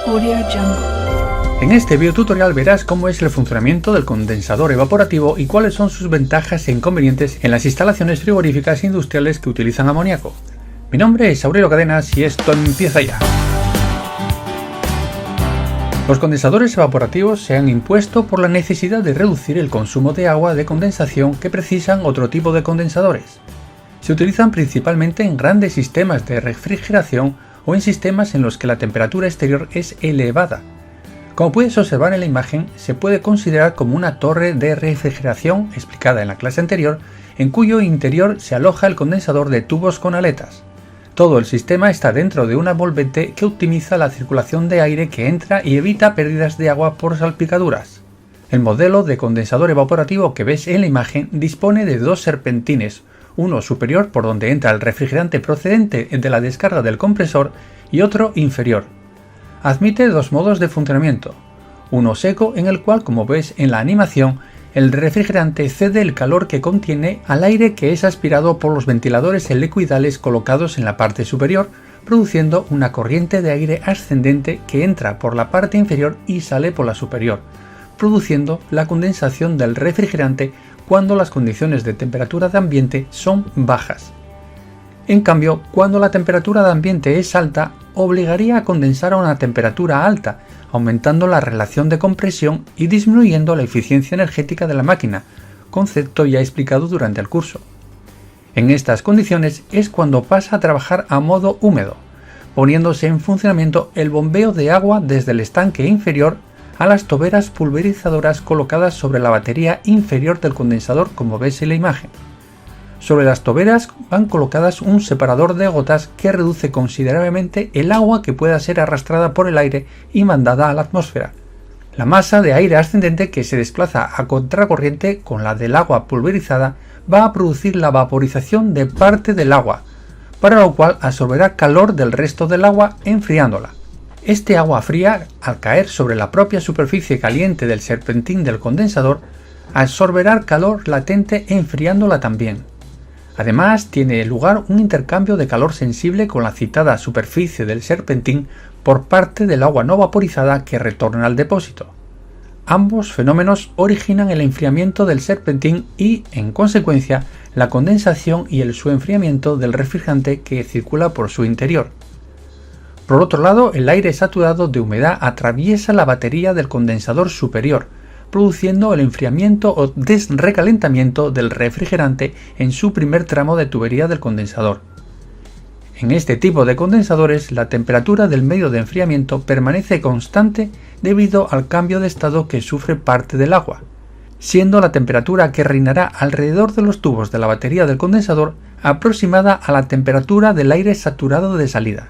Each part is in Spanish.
Audio Jungle. En este video tutorial verás cómo es el funcionamiento del condensador evaporativo y cuáles son sus ventajas e inconvenientes en las instalaciones frigoríficas industriales que utilizan amoníaco. Mi nombre es Aurelio Cadenas y esto empieza ya. Los condensadores evaporativos se han impuesto por la necesidad de reducir el consumo de agua de condensación que precisan otro tipo de condensadores. Se utilizan principalmente en grandes sistemas de refrigeración o en sistemas en los que la temperatura exterior es elevada. Como puedes observar en la imagen, se puede considerar como una torre de refrigeración explicada en la clase anterior, en cuyo interior se aloja el condensador de tubos con aletas. Todo el sistema está dentro de una envolvente que optimiza la circulación de aire que entra y evita pérdidas de agua por salpicaduras. El modelo de condensador evaporativo que ves en la imagen dispone de dos serpentines, uno superior por donde entra el refrigerante procedente de la descarga del compresor y otro inferior. Admite dos modos de funcionamiento, uno seco en el cual, como ves en la animación, el refrigerante cede el calor que contiene al aire que es aspirado por los ventiladores helicoidales colocados en la parte superior, produciendo una corriente de aire ascendente que entra por la parte inferior y sale por la superior, produciendo la condensación del refrigerante cuando las condiciones de temperatura de ambiente son bajas. En cambio, cuando la temperatura de ambiente es alta, obligaría a condensar a una temperatura alta, aumentando la relación de compresión y disminuyendo la eficiencia energética de la máquina, concepto ya explicado durante el curso. En estas condiciones es cuando pasa a trabajar a modo húmedo, poniéndose en funcionamiento el bombeo de agua desde el estanque inferior a las toberas pulverizadoras colocadas sobre la batería inferior del condensador, como ves en la imagen. Sobre las toberas van colocadas un separador de gotas que reduce considerablemente el agua que pueda ser arrastrada por el aire y mandada a la atmósfera. La masa de aire ascendente que se desplaza a contracorriente con la del agua pulverizada va a producir la vaporización de parte del agua, para lo cual absorberá calor del resto del agua enfriándola. Este agua fría, al caer sobre la propia superficie caliente del serpentín del condensador, absorberá calor latente enfriándola también. Además, tiene lugar un intercambio de calor sensible con la citada superficie del serpentín por parte del agua no vaporizada que retorna al depósito. Ambos fenómenos originan el enfriamiento del serpentín y, en consecuencia, la condensación y el enfriamiento del refrigerante que circula por su interior. Por otro lado, el aire saturado de humedad atraviesa la batería del condensador superior, produciendo el enfriamiento o desrecalentamiento del refrigerante en su primer tramo de tubería del condensador. En este tipo de condensadores, la temperatura del medio de enfriamiento permanece constante debido al cambio de estado que sufre parte del agua, siendo la temperatura que reinará alrededor de los tubos de la batería del condensador aproximada a la temperatura del aire saturado de salida.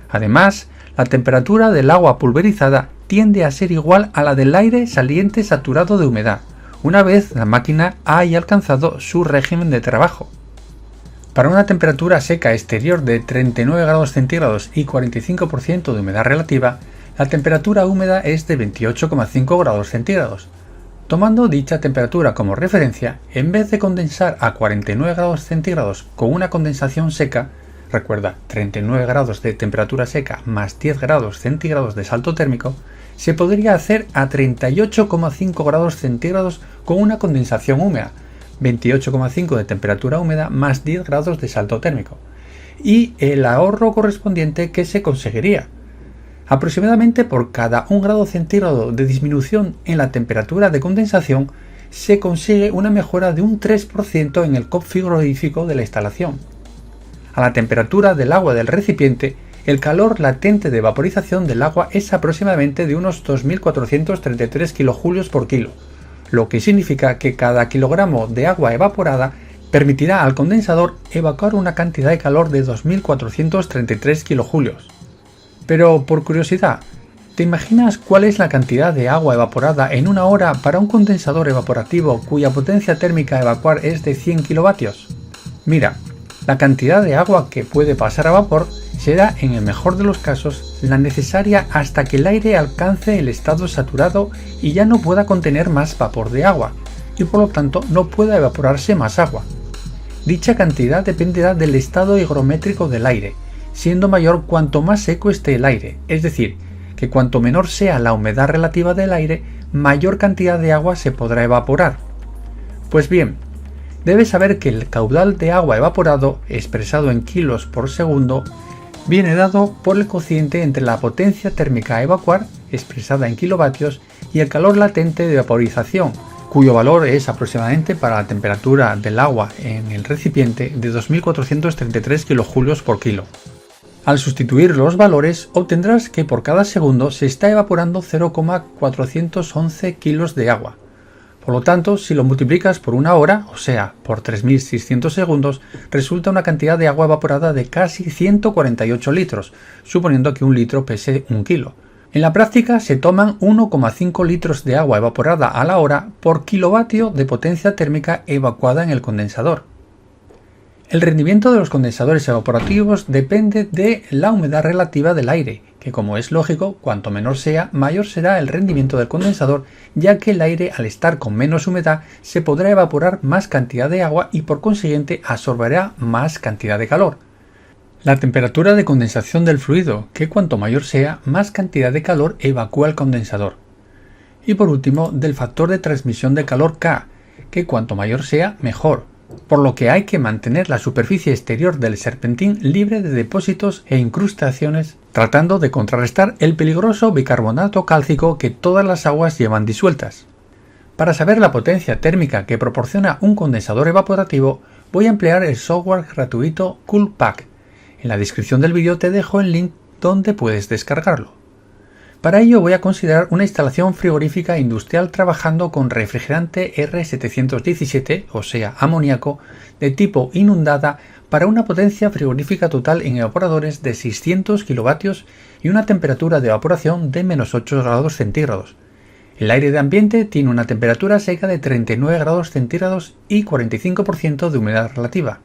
Además, la temperatura del agua pulverizada tiende a ser igual a la del aire saliente saturado de humedad, una vez la máquina haya alcanzado su régimen de trabajo. Para una temperatura seca exterior de 39 grados centígrados y 45% de humedad relativa, la temperatura húmeda es de 28,5 grados centígrados. Tomando dicha temperatura como referencia, en vez de condensar a 49 grados centígrados con una condensación seca, recuerda, 39 grados de temperatura seca más 10 grados centígrados de salto térmico, se podría hacer a 38,5 grados centígrados con una condensación húmeda, 28,5 de temperatura húmeda más 10 grados de salto térmico, y el ahorro correspondiente que se conseguiría. Aproximadamente por cada 1 grado centígrado de disminución en la temperatura de condensación, se consigue una mejora de un 3% en el COP frigorífico de la instalación. A la temperatura del agua del recipiente, el calor latente de vaporización del agua es aproximadamente de unos 2.433 kJ por kilo, lo que significa que cada kilogramo de agua evaporada permitirá al condensador evacuar una cantidad de calor de 2.433 kJ. Pero por curiosidad, ¿te imaginas cuál es la cantidad de agua evaporada en una hora para un condensador evaporativo cuya potencia térmica a evacuar es de 100 kilovatios? Mira, la cantidad de agua que puede pasar a vapor será, en el mejor de los casos, la necesaria hasta que el aire alcance el estado saturado y ya no pueda contener más vapor de agua, y por lo tanto no pueda evaporarse más agua. Dicha cantidad dependerá del estado higrométrico del aire, siendo mayor cuanto más seco esté el aire, es decir, que cuanto menor sea la humedad relativa del aire, mayor cantidad de agua se podrá evaporar. Pues bien, debes saber que el caudal de agua evaporado, expresado en kilos por segundo, viene dado por el cociente entre la potencia térmica a evacuar, expresada en kilovatios, y el calor latente de vaporización, cuyo valor es aproximadamente para la temperatura del agua en el recipiente de 2433 kilojulios por kilo. Al sustituir los valores, obtendrás que por cada segundo se está evaporando 0,411 kilos de agua. Por lo tanto, si lo multiplicas por una hora, o sea, por 3600 segundos, resulta una cantidad de agua evaporada de casi 148 litros, suponiendo que un litro pese 1 kilo. En la práctica se toman 1,5 litros de agua evaporada a la hora por kilovatio de potencia térmica evacuada en el condensador. El rendimiento de los condensadores evaporativos depende de la humedad relativa del aire, que como es lógico, cuanto menor sea, mayor será el rendimiento del condensador, ya que el aire al estar con menos humedad se podrá evaporar más cantidad de agua y por consiguiente absorberá más cantidad de calor. La temperatura de condensación del fluido, que cuanto mayor sea, más cantidad de calor evacúa el condensador. Y por último, del factor de transmisión de calor K, que cuanto mayor sea, mejor, por lo que hay que mantener la superficie exterior del serpentín libre de depósitos e incrustaciones, tratando de contrarrestar el peligroso bicarbonato cálcico que todas las aguas llevan disueltas. Para saber la potencia térmica que proporciona un condensador evaporativo, voy a emplear el software gratuito CoolPak. En la descripción del vídeo te dejo el link donde puedes descargarlo. Para ello voy a considerar una instalación frigorífica industrial trabajando con refrigerante R717, o sea, amoníaco, de tipo inundada para una potencia frigorífica total en evaporadores de 600 kilovatios y una temperatura de evaporación de -8 grados centígrados. El aire de ambiente tiene una temperatura seca de 39 grados centígrados y 45% de humedad relativa.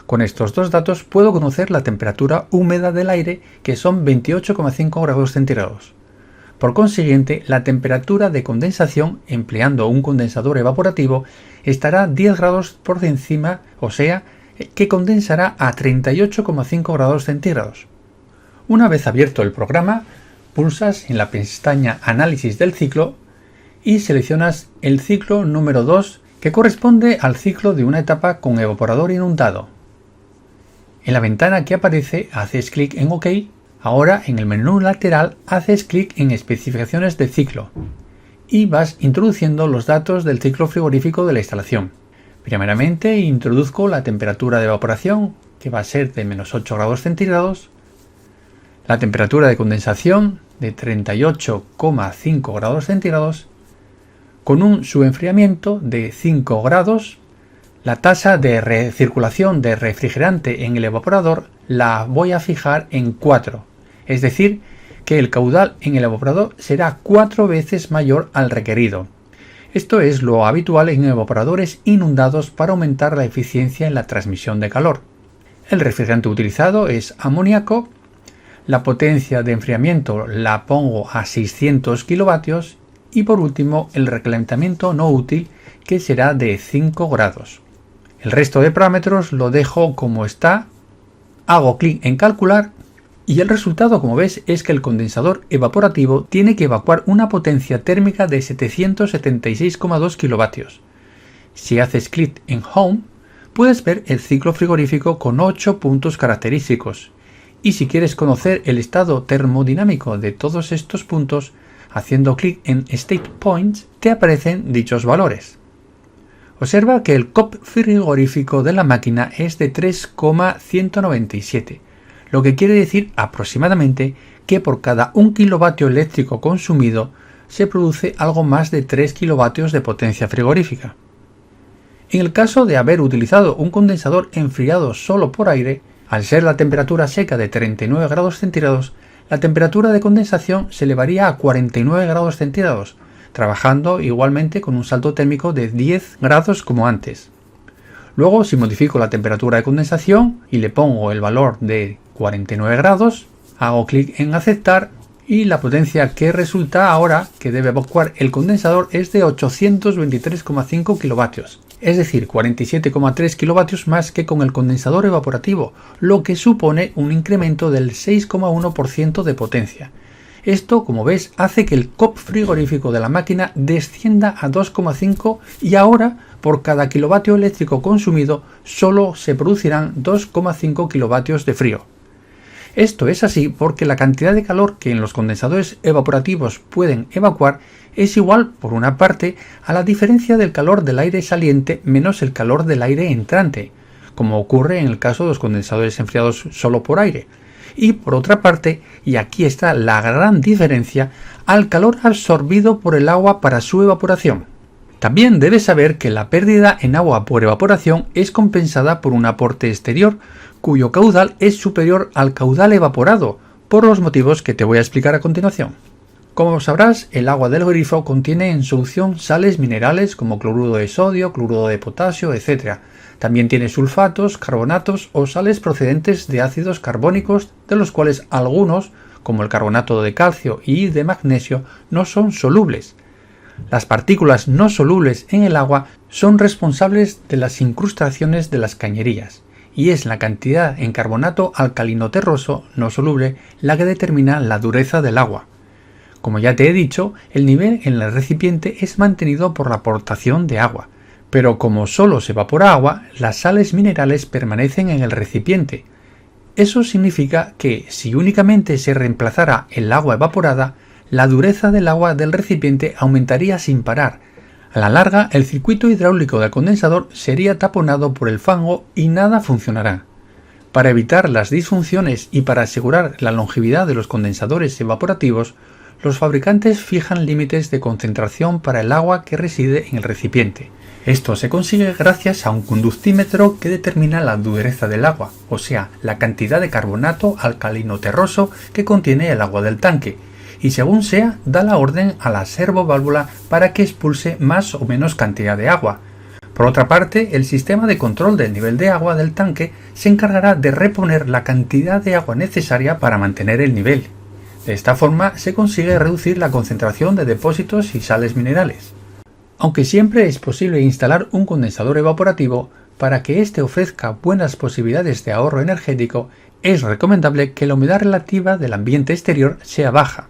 Con estos dos datos puedo conocer la temperatura húmeda del aire, que son 28,5 grados centígrados. Por consiguiente, la temperatura de condensación, empleando un condensador evaporativo, estará 10 grados por encima, o sea, que condensará a 38,5 grados centígrados. Una vez abierto el programa, pulsas en la pestaña Análisis del ciclo y seleccionas el ciclo número 2, que corresponde al ciclo de una etapa con evaporador inundado. En la ventana que aparece haces clic en OK. Ahora en el menú lateral haces clic en Especificaciones de ciclo y vas introduciendo los datos del ciclo frigorífico de la instalación. Primeramente introduzco la temperatura de evaporación, que va a ser de -8 grados centígrados, la temperatura de condensación de 38,5 grados centígrados, con un subenfriamiento de 5 grados. La tasa de recirculación de refrigerante en el evaporador la voy a fijar en 4, es decir, que el caudal en el evaporador será 4 veces mayor al requerido. Esto es lo habitual en evaporadores inundados para aumentar la eficiencia en la transmisión de calor. El refrigerante utilizado es amoníaco, la potencia de enfriamiento la pongo a 600 kilovatios y por último el recalentamiento no útil, que será de 5 grados. El resto de parámetros lo dejo como está, hago clic en calcular y el resultado, como ves, es que el condensador evaporativo tiene que evacuar una potencia térmica de 776,2 kilovatios. Si haces clic en Home, puedes ver el ciclo frigorífico con 8 puntos característicos. Y si quieres conocer el estado termodinámico de todos estos puntos, haciendo clic en State Points te aparecen dichos valores. Observa que el COP frigorífico de la máquina es de 3,197, lo que quiere decir aproximadamente que por cada 1 kilovatio eléctrico consumido se produce algo más de 3 kilovatios de potencia frigorífica. En el caso de haber utilizado un condensador enfriado solo por aire, al ser la temperatura seca de 39 grados centígrados, la temperatura de condensación se elevaría a 49 grados centígrados, trabajando igualmente con un salto térmico de 10 grados como antes. Luego, si modifico la temperatura de condensación y le pongo el valor de 49 grados, hago clic en aceptar y la potencia que resulta ahora que debe evacuar el condensador es de 823,5 kilovatios, es decir, 47,3 kilovatios más que con el condensador evaporativo, lo que supone un incremento del 6,1% de potencia. Esto, como ves, hace que el COP frigorífico de la máquina descienda a 2,5 y ahora, por cada kilovatio eléctrico consumido, solo se producirán 2,5 kilovatios de frío. Esto es así porque la cantidad de calor que en los condensadores evaporativos pueden evacuar es igual, por una parte, a la diferencia del calor del aire saliente menos el calor del aire entrante, como ocurre en el caso de los condensadores enfriados solo por aire, y por otra parte, y aquí está la gran diferencia, al calor absorbido por el agua para su evaporación. También debes saber que la pérdida en agua por evaporación es compensada por un aporte exterior, cuyo caudal es superior al caudal evaporado, por los motivos que te voy a explicar a continuación. Como sabrás, el agua del grifo contiene en solución sales minerales como cloruro de sodio, cloruro de potasio, etc. También tiene sulfatos, carbonatos o sales procedentes de ácidos carbónicos, de los cuales algunos, como el carbonato de calcio y de magnesio, no son solubles. Las partículas no solubles en el agua son responsables de las incrustaciones de las cañerías, y es la cantidad en carbonato alcalino terroso no soluble la que determina la dureza del agua. Como ya te he dicho, el nivel en el recipiente es mantenido por la aportación de agua, pero como solo se evapora agua, las sales minerales permanecen en el recipiente. Eso significa que si únicamente se reemplazara el agua evaporada, la dureza del agua del recipiente aumentaría sin parar. A la larga, el circuito hidráulico del condensador sería taponado por el fango y nada funcionará. Para evitar las disfunciones y para asegurar la longevidad de los condensadores evaporativos, los fabricantes fijan límites de concentración para el agua que reside en el recipiente. Esto se consigue gracias a un conductímetro que determina la dureza del agua, o sea, la cantidad de carbonato alcalino terroso que contiene el agua del tanque, y según sea, da la orden a la servoválvula para que expulse más o menos cantidad de agua. Por otra parte, el sistema de control del nivel de agua del tanque se encargará de reponer la cantidad de agua necesaria para mantener el nivel. De esta forma se consigue reducir la concentración de depósitos y sales minerales. Aunque siempre es posible instalar un condensador evaporativo, para que éste ofrezca buenas posibilidades de ahorro energético, es recomendable que la humedad relativa del ambiente exterior sea baja.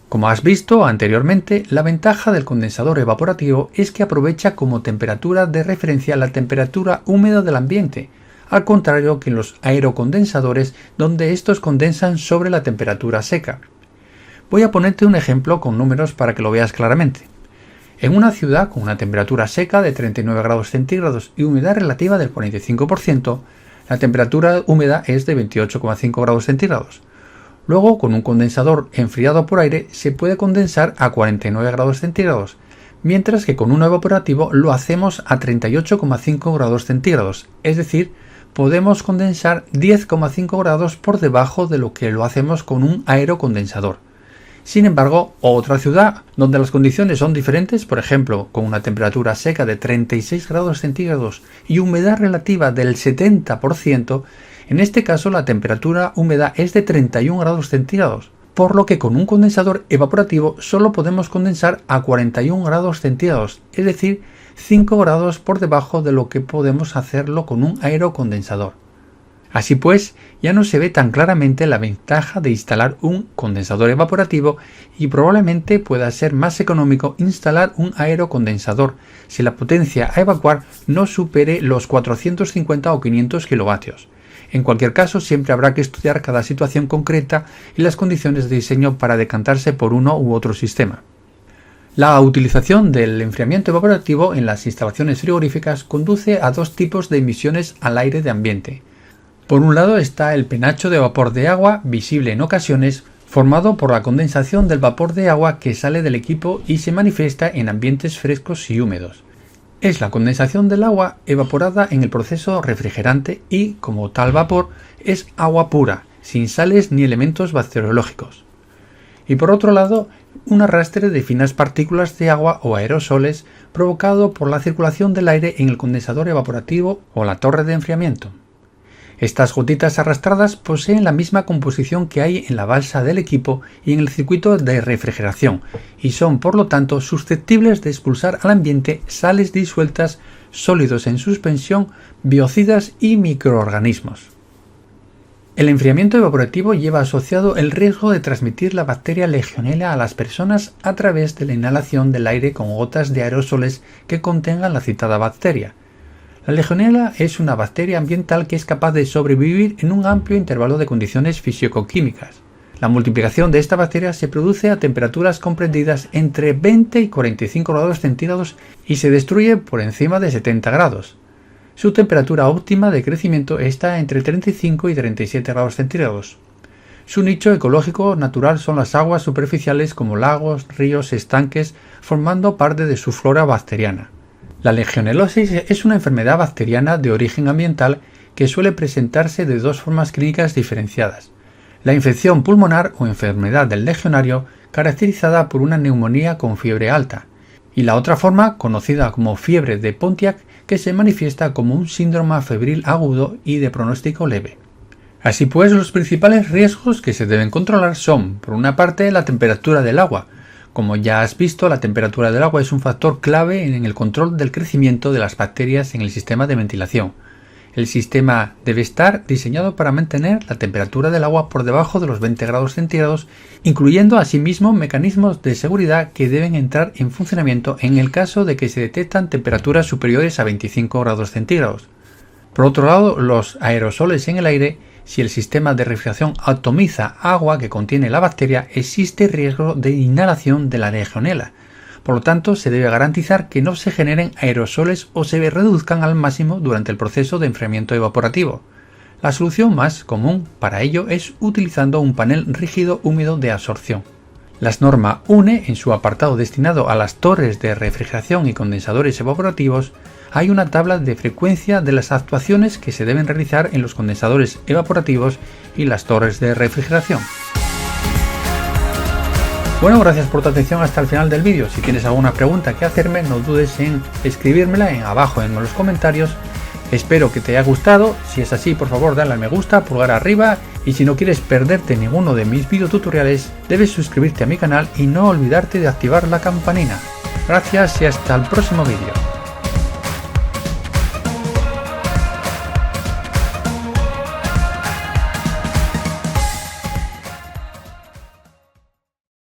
Como has visto anteriormente, la ventaja del condensador evaporativo es que aprovecha como temperatura de referencia la temperatura húmeda del ambiente, al contrario que en los aerocondensadores, donde estos condensan sobre la temperatura seca. Voy a ponerte un ejemplo con números para que lo veas claramente. En una ciudad con una temperatura seca de 39 grados centígrados y humedad relativa del 45%, la temperatura húmeda es de 28,5 grados centígrados. Luego, con un condensador enfriado por aire, se puede condensar a 49 grados centígrados, mientras que con un evaporativo lo hacemos a 38,5 grados centígrados, es decir, podemos condensar 10,5 grados por debajo de lo que lo hacemos con un aerocondensador. Sin embargo, otra ciudad donde las condiciones son diferentes, por ejemplo, con una temperatura seca de 36 grados centígrados y humedad relativa del 70%, en este caso la temperatura húmeda es de 31 grados centígrados, por lo que con un condensador evaporativo solo podemos condensar a 41 grados centígrados, es decir, 5 grados por debajo de lo que podemos hacerlo con un aerocondensador. Así pues, ya no se ve tan claramente la ventaja de instalar un condensador evaporativo y probablemente pueda ser más económico instalar un aerocondensador si la potencia a evacuar no supere los 450 o 500 kilovatios. En cualquier caso, siempre habrá que estudiar cada situación concreta y las condiciones de diseño para decantarse por uno u otro sistema. La utilización del enfriamiento evaporativo en las instalaciones frigoríficas conduce a dos tipos de emisiones al aire de ambiente. Por un lado está el penacho de vapor de agua, visible en ocasiones, formado por la condensación del vapor de agua que sale del equipo y se manifiesta en ambientes frescos y húmedos. Es la condensación del agua evaporada en el proceso refrigerante y, como tal vapor, es agua pura, sin sales ni elementos bacteriológicos. Y por otro lado, un arrastre de finas partículas de agua o aerosoles provocado por la circulación del aire en el condensador evaporativo o la torre de enfriamiento. Estas gotitas arrastradas poseen la misma composición que hay en la balsa del equipo y en el circuito de refrigeración, y son por lo tanto susceptibles de expulsar al ambiente sales disueltas, sólidos en suspensión, biocidas y microorganismos. El enfriamiento evaporativo lleva asociado el riesgo de transmitir la bacteria Legionella a las personas a través de la inhalación del aire con gotas de aerosoles que contengan la citada bacteria. La Legionella es una bacteria ambiental que es capaz de sobrevivir en un amplio intervalo de condiciones físico-químicas. La multiplicación de esta bacteria se produce a temperaturas comprendidas entre 20 y 45 grados centígrados y se destruye por encima de 70 grados. Su temperatura óptima de crecimiento está entre 35 y 37 grados centígrados. Su nicho ecológico natural son las aguas superficiales como lagos, ríos, estanques, formando parte de su flora bacteriana. La legionellosis es una enfermedad bacteriana de origen ambiental que suele presentarse de dos formas clínicas diferenciadas. La infección pulmonar o enfermedad del legionario, caracterizada por una neumonía con fiebre alta, y la otra forma, conocida como fiebre de Pontiac, que se manifiesta como un síndrome febril agudo y de pronóstico leve. Así pues, los principales riesgos que se deben controlar son, por una parte, la temperatura del agua. Como ya has visto, la temperatura del agua es un factor clave en el control del crecimiento de las bacterias en el sistema de ventilación. El sistema debe estar diseñado para mantener la temperatura del agua por debajo de los 20 grados centígrados, incluyendo asimismo mecanismos de seguridad que deben entrar en funcionamiento en el caso de que se detectan temperaturas superiores a 25 grados centígrados. Por otro lado, los aerosoles en el aire. Si el sistema de refrigeración atomiza agua que contiene la bacteria, existe riesgo de inhalación de la Legionella. Por lo tanto, se debe garantizar que no se generen aerosoles o se reduzcan al máximo durante el proceso de enfriamiento evaporativo. La solución más común para ello es utilizando un panel rígido húmedo de absorción. La norma UNE, en su apartado destinado a las torres de refrigeración y condensadores evaporativos, hay una tabla de frecuencia de las actuaciones que se deben realizar en los condensadores evaporativos y las torres de refrigeración. Bueno, gracias por tu atención hasta el final del vídeo. Si tienes alguna pregunta que hacerme, no dudes en escribírmela abajo en los comentarios. Espero que te haya gustado. Si es así, por favor dale al me gusta, pulgar arriba, y si no quieres perderte ninguno de mis videotutoriales, debes suscribirte a mi canal y no olvidarte de activar la campanita. Gracias y hasta el próximo vídeo.